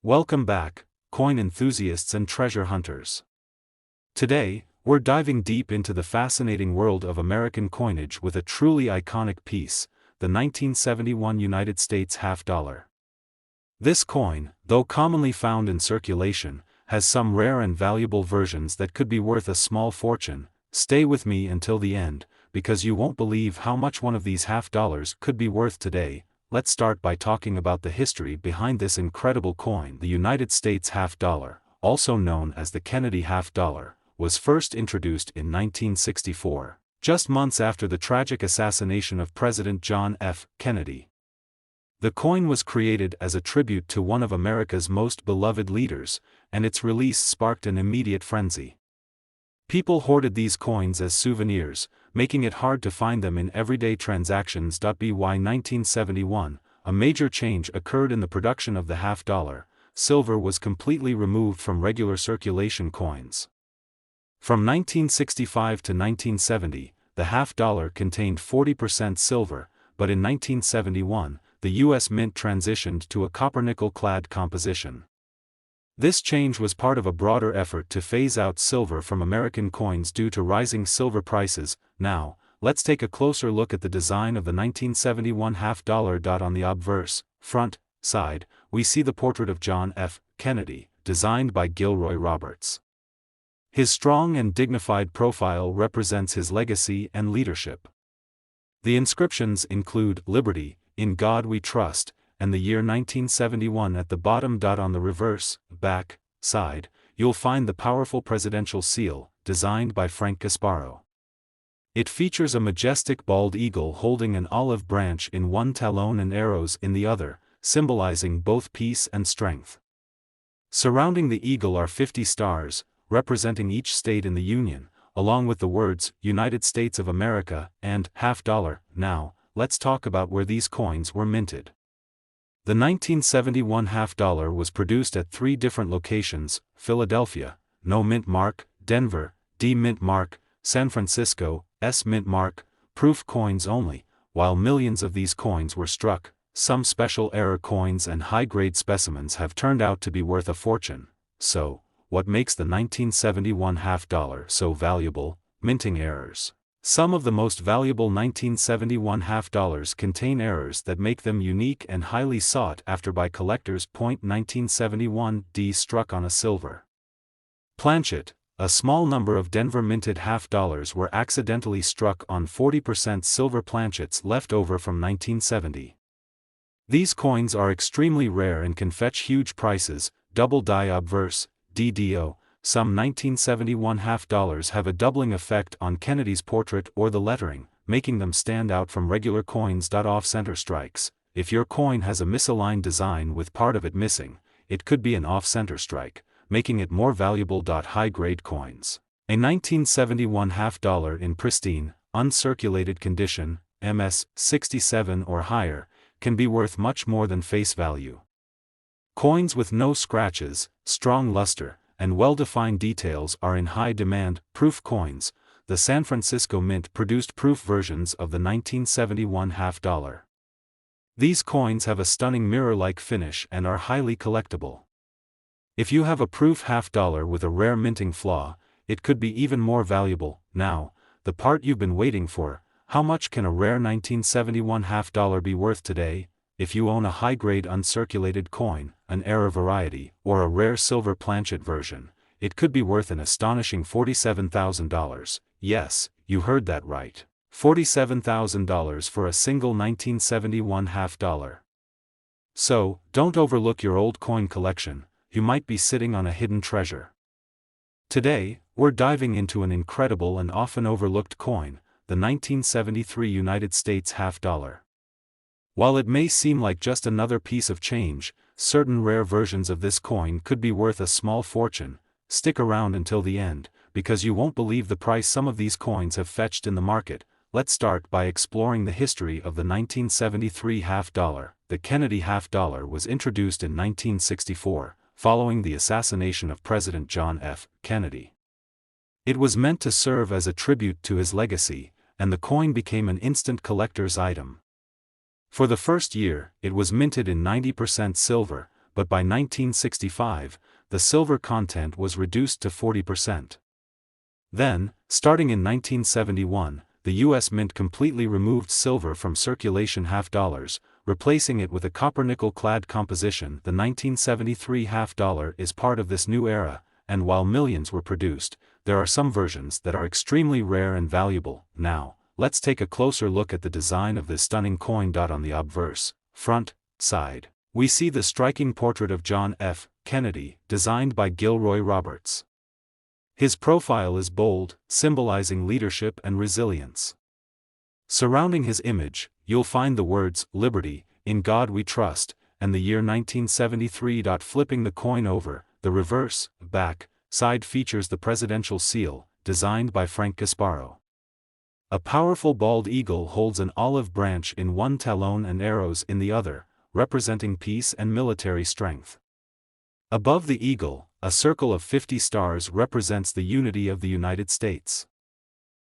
Welcome back, coin enthusiasts and treasure hunters. Today, we're diving deep into the fascinating world of American coinage with a truly iconic piece, the 1971 United States half dollar. This coin, though commonly found in circulation, has some rare and valuable versions that could be worth a small fortune. Stay with me until the end, because you won't believe how much one of these half dollars could be worth today. Let's start by talking about the history behind this incredible coin. The United States half dollar, also known as the Kennedy half dollar, was first introduced in 1964, just months after the tragic assassination of President John F. Kennedy. The coin was created as a tribute to one of America's most beloved leaders, and its release sparked an immediate frenzy. People hoarded these coins as souvenirs, making it hard to find them in everyday transactions. By 1971, a major change occurred in the production of the half dollar. Silver was completely removed from regular circulation coins. From 1965 to 1970, the half dollar contained 40% silver, but in 1971, the U.S. Mint transitioned to a copper-nickel-clad composition. This change was part of a broader effort to phase out silver from American coins due to rising silver prices. Now, let's take a closer look at the design of the 1971 half dollar. On the obverse, front, side, we see the portrait of John F. Kennedy, designed by Gilroy Roberts. His strong and dignified profile represents his legacy and leadership. The inscriptions include "Liberty, in God We Trust," and the year 1971 at the bottom. On the reverse, back, side, you'll find the powerful presidential seal, designed by Frank Gasparro. It features a majestic bald eagle holding an olive branch in one talon and arrows in the other, symbolizing both peace and strength. Surrounding the eagle are 50 stars, representing each state in the Union, along with the words, United States of America, and half dollar. Now, let's talk about where these coins were minted. The 1971 half dollar was produced at 3 different locations: Philadelphia, No Mint Mark; Denver, D Mint Mark; San Francisco, S Mint Mark, proof coins only. While millions of these coins were struck, some special error coins and high-grade specimens have turned out to be worth a fortune. So, what makes the 1971 half dollar so valuable? Minting errors. Some of the most valuable 1971 half dollars contain errors that make them unique and highly sought after by collectors. 1971 D struck on a silver planchet. A small number of Denver minted half dollars were accidentally struck on 40% silver planchets left over from 1970. These coins are extremely rare and can fetch huge prices. Double die obverse, DDO. Some 1971 half dollars have a doubling effect on Kennedy's portrait or the lettering, making them stand out from regular coins. Off-center strikes. If your coin has a misaligned design with part of it missing, it could be an off-center strike, making it more valuable. High-grade coins. A 1971 half dollar in pristine, uncirculated condition, MS 67 or higher, can be worth much more than face value. Coins with no scratches, strong luster, and well-defined details are in high demand. Proof coins. The San Francisco Mint produced proof versions of the 1971 half dollar. These coins have a stunning mirror-like finish and are highly collectible. If you have a proof half dollar with a rare minting flaw, it could be even more valuable. Now, the part you've been waiting for: how much can a rare 1971 half dollar be worth today? If you own a high-grade uncirculated coin, an error variety, or a rare silver planchet version, it could be worth an astonishing $47,000. Yes, you heard that right. $47,000 for a single 1971 half dollar. So, don't overlook your old coin collection. You might be sitting on a hidden treasure. Today, we're diving into an incredible and often overlooked coin, the 1973 United States half dollar. While it may seem like just another piece of change, certain rare versions of this coin could be worth a small fortune. Stick around until the end, because you won't believe the price some of these coins have fetched in the market. Let's start by exploring the history of the 1973 half dollar. The Kennedy half dollar was introduced in 1964, following the assassination of President John F. Kennedy. It was meant to serve as a tribute to his legacy, and the coin became an instant collector's item. For the first year, it was minted in 90% silver, but by 1965, the silver content was reduced to 40%. Then, starting in 1971, the U.S. Mint completely removed silver from circulation half-dollars, replacing it with a copper-nickel-clad composition. The 1973 half-dollar is part of this new era, and while millions were produced, there are some versions that are extremely rare and valuable. Now, let's take a closer look at the design of this stunning coin. On the obverse, front, side, we see the striking portrait of John F. Kennedy, designed by Gilroy Roberts. His profile is bold, symbolizing leadership and resilience. Surrounding his image, you'll find the words, "Liberty, in God we trust," and the year 1973. Flipping the coin over, the reverse, back, side features the presidential seal, designed by Frank Gasparro. A powerful bald eagle holds an olive branch in one talon and arrows in the other, representing peace and military strength. Above the eagle, a circle of 50 stars represents the unity of the United States.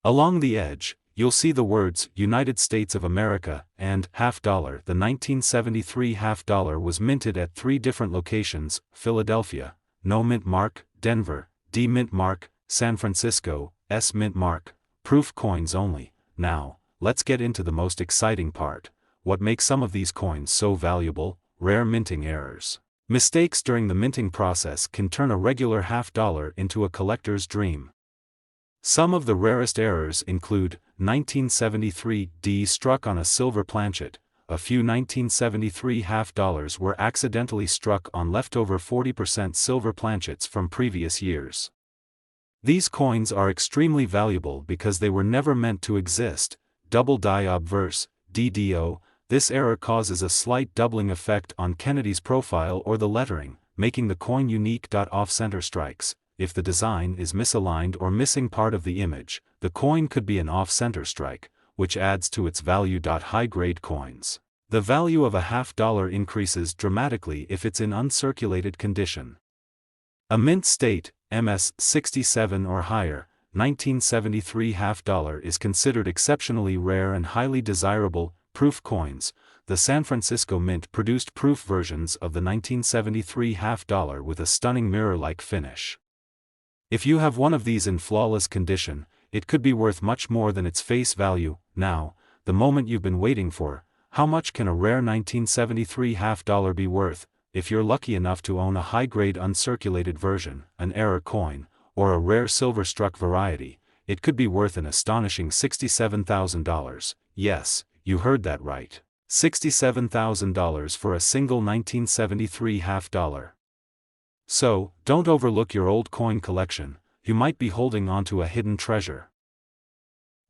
Along the edge, you'll see the words United States of America and half-dollar. The 1973 half-dollar was minted at 3 different locations: Philadelphia, No Mint Mark; Denver, D Mint Mark; San Francisco, S Mint Mark. Proof coins only. Now, let's get into the most exciting part: what makes some of these coins so valuable? Rare minting errors. Mistakes during the minting process can turn a regular half-dollar into a collector's dream. Some of the rarest errors include 1973 D struck on a silver planchet. A few 1973 half-dollars were accidentally struck on leftover 40% silver planchets from previous years. These coins are extremely valuable because they were never meant to exist. Double die obverse, DDO. This error causes a slight doubling effect on Kennedy's profile or the lettering, making the coin unique. Off-center strikes. If the design is misaligned or missing part of the image, the coin could be an off-center strike, which adds to its value. High-grade coins. The value of a half-dollar increases dramatically if it's in uncirculated condition. A mint state, MS 67 or higher, 1973 half-dollar is considered exceptionally rare and highly desirable. Proof coins. The San Francisco Mint produced proof versions of the 1973 half-dollar with a stunning mirror-like finish. If you have one of these in flawless condition, it could be worth much more than its face value. Now, the moment you've been waiting for: how much can a rare 1973 half-dollar be worth? If you're lucky enough to own a high-grade uncirculated version, an error coin, or a rare silver-struck variety, it could be worth an astonishing $67,000. Yes, you heard that right. $67,000 for a single 1973 half-dollar. So, don't overlook your old coin collection. You might be holding onto a hidden treasure.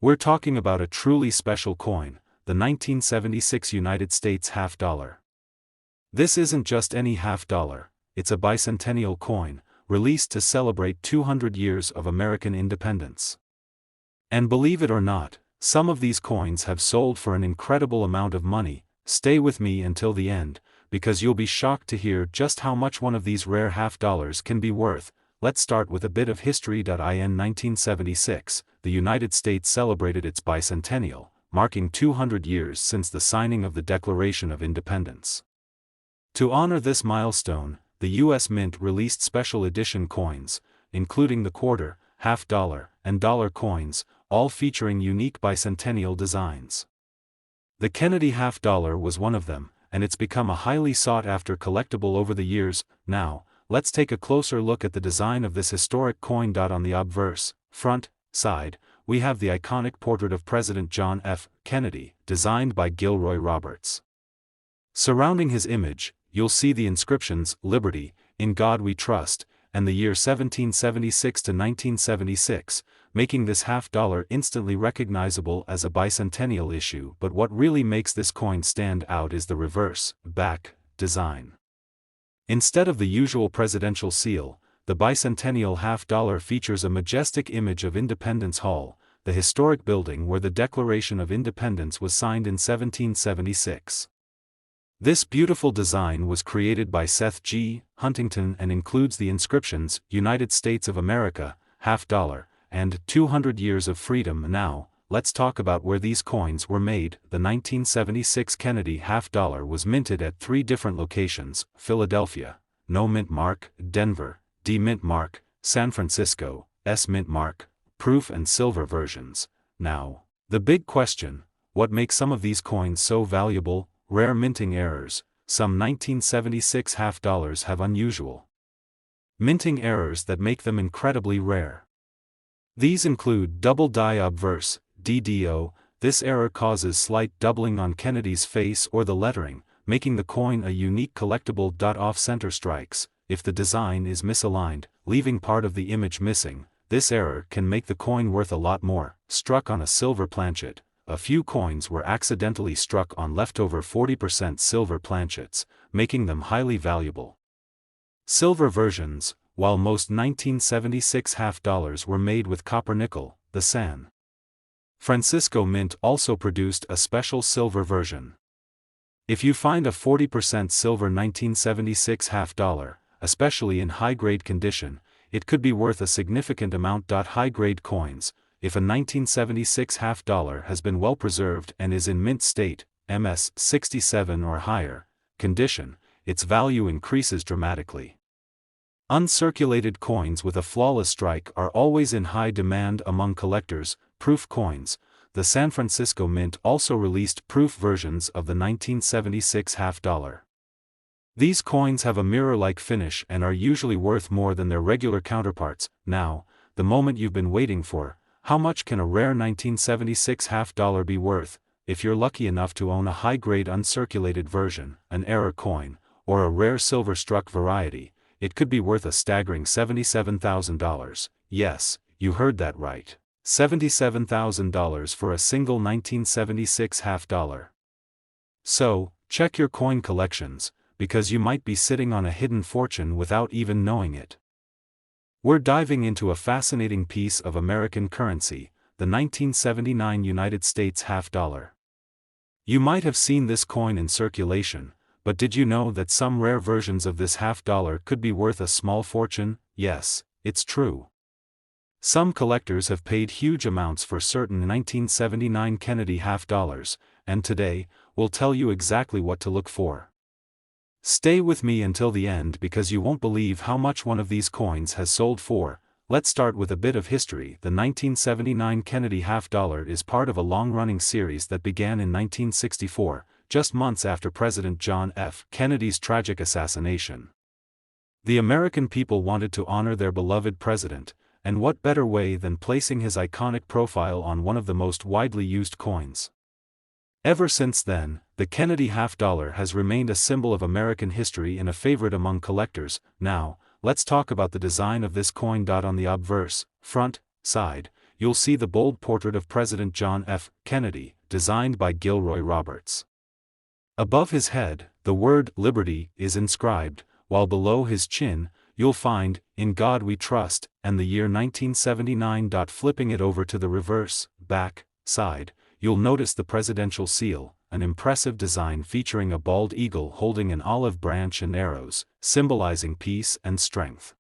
We're talking about a truly special coin, the 1976 United States half-dollar. This isn't just any half-dollar, it's a bicentennial coin, released to celebrate 200 years of American independence. And believe it or not, some of these coins have sold for an incredible amount of money. Stay with me until the end, because you'll be shocked to hear just how much one of these rare half-dollars can be worth. Let's start with a bit of history. In 1976, the United States celebrated its bicentennial, marking 200 years since the signing of the Declaration of Independence. To honor this milestone, the U.S. Mint released special edition coins, including the quarter, half-dollar, and dollar coins, all featuring unique bicentennial designs. The Kennedy half-dollar was one of them, and it's become a highly sought-after collectible over the years. Now, let's take a closer look at the design of this historic coin. On the obverse, front, side, we have the iconic portrait of President John F. Kennedy, designed by Gilroy Roberts. Surrounding his image, you'll see the inscriptions, "Liberty, in God we trust," and the year 1776 to 1976, making this half-dollar instantly recognizable as a bicentennial issue. But what really makes this coin stand out is the reverse, back, design. Instead of the usual presidential seal, the bicentennial half-dollar features a majestic image of Independence Hall, the historic building where the Declaration of Independence was signed in 1776. This beautiful design was created by Seth G. Huntington and includes the inscriptions, "United States of America, half-dollar," and 200 Years of Freedom. Now, let's talk about where these coins were made. The 1976 Kennedy half-dollar was minted at 3 different locations: Philadelphia, No mint mark; Denver, D mint mark; San Francisco, S mint mark, proof and silver versions. Now, the big question: what makes some of these coins so valuable? Rare minting errors. Some 1976 half-dollars have unusual minting errors that make them incredibly rare. These include double die obverse, DDO. This error causes slight doubling on Kennedy's face or the lettering, making the coin a unique collectible. Off-center strikes. If the design is misaligned, leaving part of the image missing, this error can make the coin worth a lot more. Struck on a silver planchet. A few coins were accidentally struck on leftover 40% silver planchets, making them highly valuable. Silver versions. While most 1976 half-dollars were made with copper nickel, the San Francisco Mint also produced a special silver version. If you find a 40% silver 1976 half-dollar, especially in high-grade condition, it could be worth a significant amount. High-grade coins. If a 1976 half-dollar has been well preserved and is in mint state, MS 67 or higher, condition, its value increases dramatically. Uncirculated coins with a flawless strike are always in high demand among collectors. Proof coins. The San Francisco Mint also released proof versions of the 1976 half-dollar. These coins have a mirror-like finish and are usually worth more than their regular counterparts. Now, the moment you've been waiting for: how much can a rare 1976 half-dollar be worth? If you're lucky enough to own a high-grade uncirculated version, an error coin, or a rare silver-struck variety, it could be worth a staggering $77,000. Yes, you heard that right. $77,000 for a single 1976 half-dollar. So, check your coin collections, because you might be sitting on a hidden fortune without even knowing it. We're diving into a fascinating piece of American currency, the 1979 United States half-dollar. You might have seen this coin in circulation, but did you know that some rare versions of this half-dollar could be worth a small fortune? Yes, it's true. Some collectors have paid huge amounts for certain 1979 Kennedy half-dollars, and today, we'll tell you exactly what to look for. Stay with me until the end because you won't believe how much one of these coins has sold for. Let's start with a bit of history. The 1979 Kennedy half-dollar is part of a long-running series that began in 1964, just months after President John F. Kennedy's tragic assassination. The American people wanted to honor their beloved president, and what better way than placing his iconic profile on one of the most widely used coins. Ever since then, the Kennedy half-dollar has remained a symbol of American history and a favorite among collectors. Now, let's talk about the design of this coin. On the obverse, front, side, you'll see the bold portrait of President John F. Kennedy, designed by Gilroy Roberts. Above his head, the word "Liberty" is inscribed, while below his chin, you'll find "In God We Trust" and the year 1979. Flipping it over to the reverse, back, side, you'll notice the presidential seal, an impressive design featuring a bald eagle holding an olive branch and arrows, symbolizing peace and strength.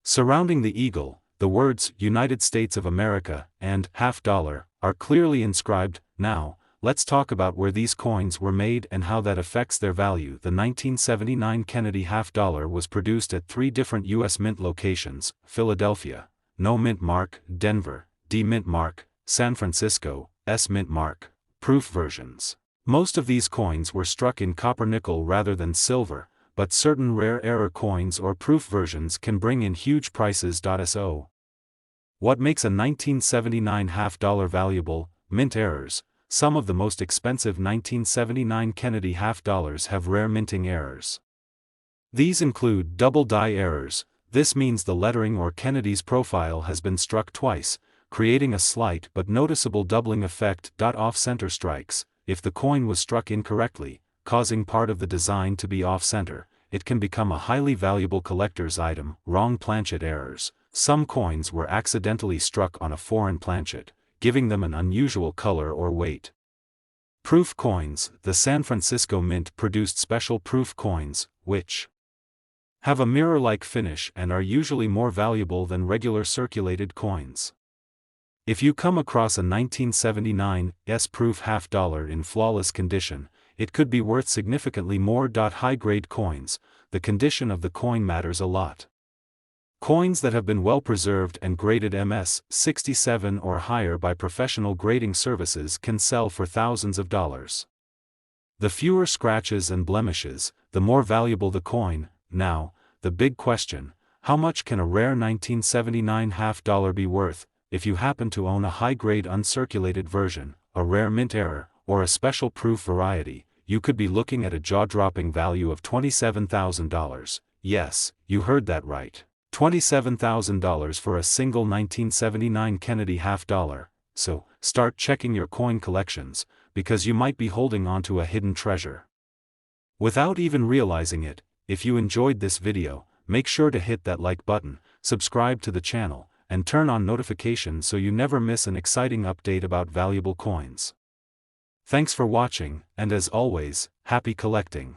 Surrounding the eagle, the words "United States of America" and "half-dollar" are clearly inscribed. Now, let's talk about where these coins were made and how that affects their value. The 1979 Kennedy half-dollar was produced at 3 different U.S. mint locations: Philadelphia, No mint mark; Denver, D mint mark; San Francisco, S mint mark, proof versions. Most of these coins were struck in copper nickel rather than silver, but certain rare error coins or proof versions can bring in huge prices. So, what makes a 1979 half-dollar valuable? Mint errors. Some of the most expensive 1979 Kennedy half-dollars have rare minting errors. These include double die errors. This means the lettering or Kennedy's profile has been struck twice, creating a slight but noticeable doubling effect. Off-center strikes. If the coin was struck incorrectly, causing part of the design to be off-center, it can become a highly valuable collector's item. Wrong planchet errors. Some coins were accidentally struck on a foreign planchet, giving them an unusual color or weight. Proof coins. The San Francisco Mint produced special proof coins, which have a mirror-like finish and are usually more valuable than regular circulated coins. If you come across a 1979 S-proof half-dollar in flawless condition, it could be worth significantly more. High-grade coins, the condition of the coin matters a lot. Coins that have been well preserved and graded MS-67 or higher by professional grading services can sell for thousands of dollars. The fewer scratches and blemishes, the more valuable the coin. Now, the big question: how much can a rare 1979 half-dollar be worth? If you happen to own a high-grade uncirculated version, a rare mint error, or a special proof variety, you could be looking at a jaw-dropping value of $27,000. Yes, you heard that right. $27,000 for a single 1979 Kennedy half-dollar. So, start checking your coin collections, because you might be holding onto a hidden treasure. Without even realizing it, if you enjoyed this video, make sure to hit that like button, subscribe to the channel, and turn on notifications so you never miss an exciting update about valuable coins. Thanks for watching, and as always, happy collecting.